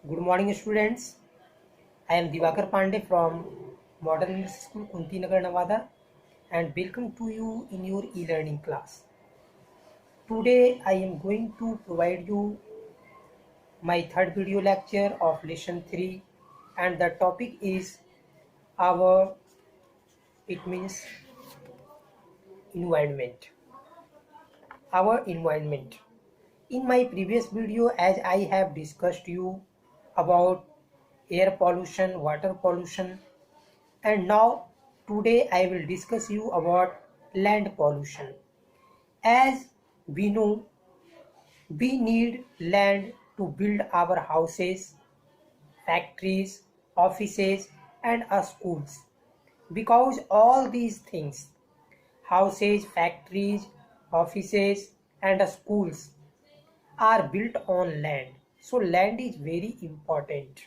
Good morning, students. I am Divakar Pandey from Modern English School, Kunti Nagar, Nevada, and welcome to you in your e-learning class. Today, I am going to provide you my third video lecture of lesson 3, and the topic is our, it means environment. Our environment. In my previous video, as I have discussed you about air pollution, water pollution, and now today I will discuss you about land pollution. As we know, we need land to build our houses, factories, offices, and schools. Because all these things, houses, factories, offices, and schools, are built on land. So land is very important.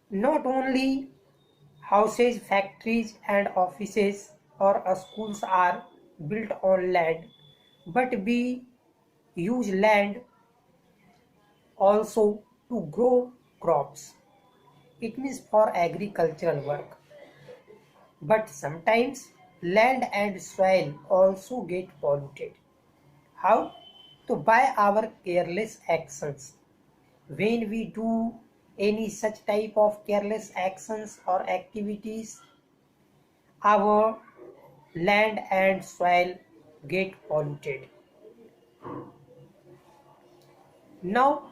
Not only houses, factories, and offices or schools are built on land, but we use land also to grow crops. It means for agricultural work. But sometimes land and soil also get polluted. How? To by our careless actions. When we do any such type of careless actions or activities, our land and soil get polluted. Now,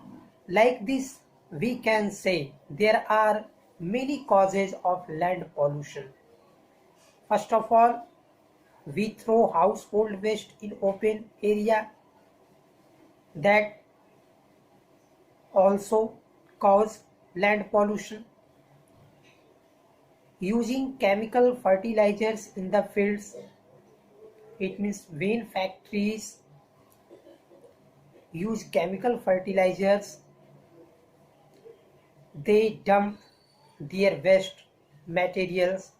like this, we can say there are many causes of land pollution. First of all, we throw household waste in open area, that also cause land pollution. Using chemical fertilizers in the fields, it means when factories use chemical fertilizers, they dump their waste materials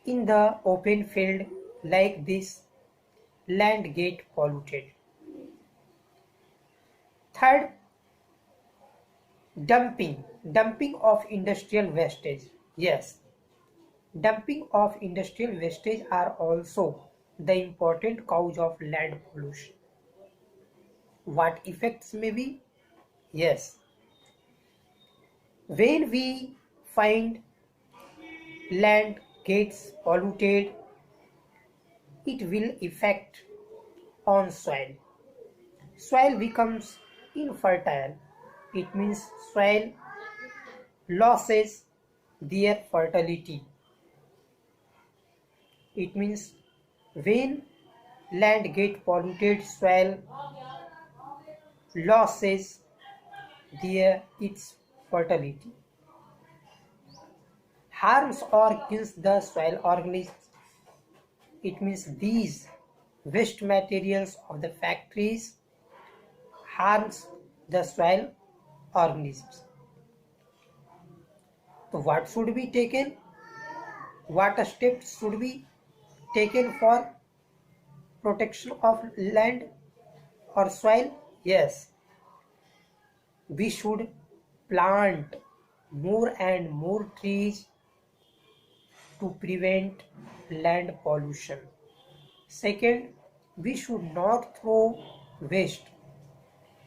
in the open field. Like this, land get polluted. Third, dumping of industrial wastage. Yes, dumping of industrial wastage are also the important cause of land pollution. What effects may be? Yes, when we find land gets polluted, it will affect on soil. Soil becomes infertile. It means soil loses their fertility. It means when land get polluted, soil loses its fertility. Harms or kills the soil organisms. It means these waste materials of the factories harms the soil organisms. So what should be taken? What steps should be taken for protection of land or soil? Yes, we should plant more and more trees to prevent land pollution. Second, we should not throw waste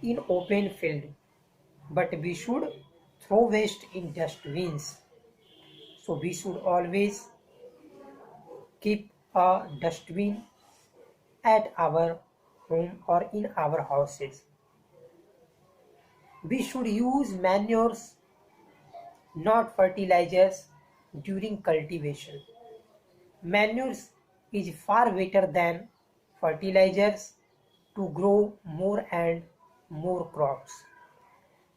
in open field, but we should throw waste in dustbins. So we should always keep a dustbin at our home or in our houses. We should use manures, not fertilizers, during cultivation. Manures is far better than fertilizers to grow more and more crops.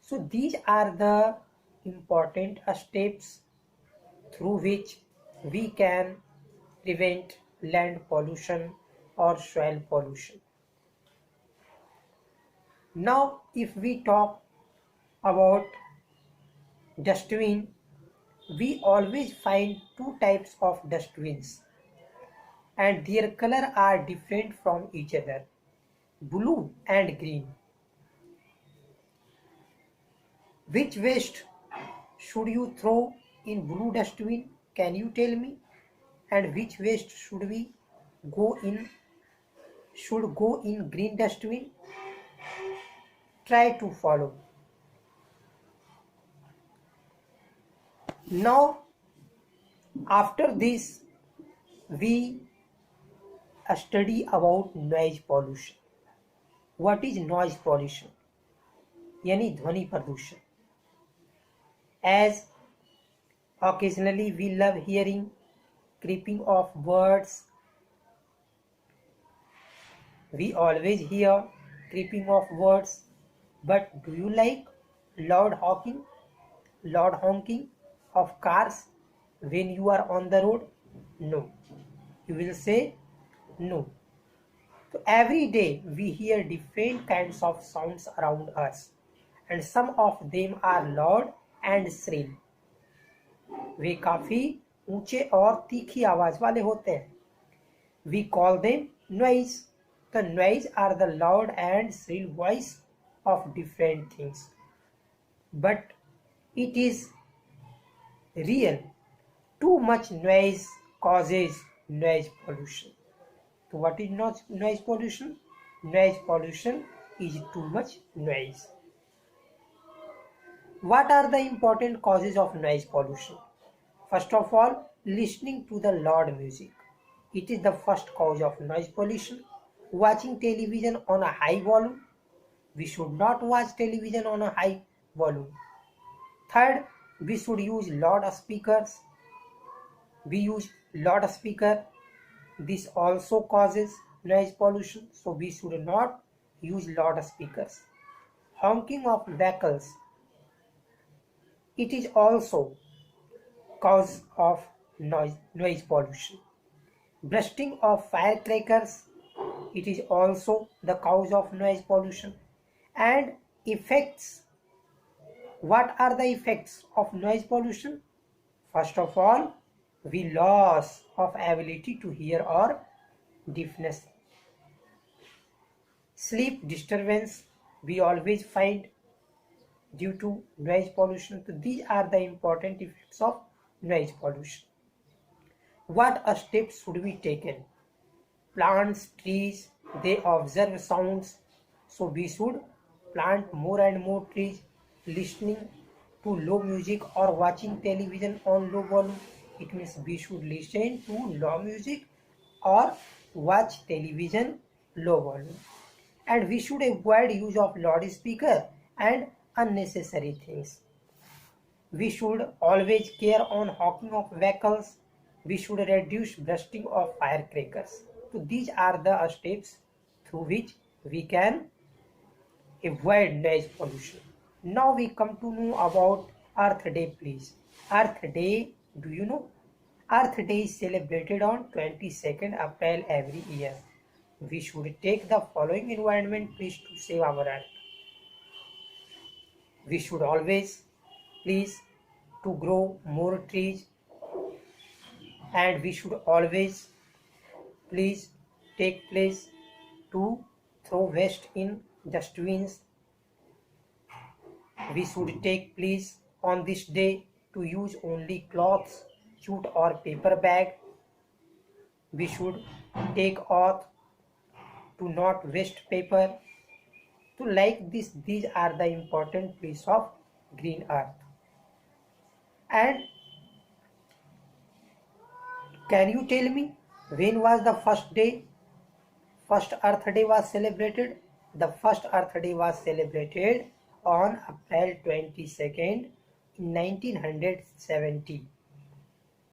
So these are the important steps through which we can prevent land pollution or soil pollution. Now, if we talk about dustbin, we always find two types of dustbins and their color are different from each other, blue and green. Which waste should you throw in blue dustbin? Can you tell me? And which waste go in should go in green dustbin? Try to follow. Now, after this, we study about noise pollution. What is noise pollution? यानी ध्वनि प्रदूषण. As occasionally we love hearing creeping of birds. We always hear creeping of birds. But do you like loud honking of cars when you are on the road? No. You will say no. So every day we hear different kinds of sounds around us, and some of them are loud and shrill. वे काफी ऊंचे और तीखी आवाज वाले होते हैं. We call them noise. The noise are the loud and shrill voice of different things. But it is real. Too much noise causes noise pollution. So what is noise pollution? Noise pollution is too much noise. What are the important causes of noise pollution? First of all, listening to the loud music. It is the first cause of noise pollution. Watching television on a high volume. We should not watch television on a high volume. Third, we should use loudspeakers. We use loudspeaker. This also causes noise pollution, so we should not use loudspeakers. Honking of vehicles. It is also cause of noise pollution. Bursting of firecrackers. It is also the cause of noise pollution. And effects. What are the effects of noise pollution? First of all, we loss of ability to hear or deafness. Sleep disturbance we always find due to noise pollution. So these are the important effects of noise pollution. What steps should be taken? Plants, trees, they observe sounds, so we should plant more and more trees. Listening to low music or watching television on low volume, it means we should listen to low music or watch television low volume. And we should avoid use of loudspeaker and unnecessary things. We should always care on honking of vehicles. We should reduce bursting of firecrackers. So these are the steps through which we can avoid noise pollution. Now we come to know about Earth Day, please. Earth Day, do you know? Earth Day is celebrated on 22nd April every year. We should take the following environment, please, to save our Earth. We should always, please, to grow more trees, and we should always, please, take place to throw waste in dustbins. We should take place on this day to use only cloths, jute or paper bag. We should take oath to not waste paper. To like this, these are the important piece of green earth. And can you tell me when was the first Earth Day was celebrated? The first Earth Day was celebrated on April 22nd in 1970.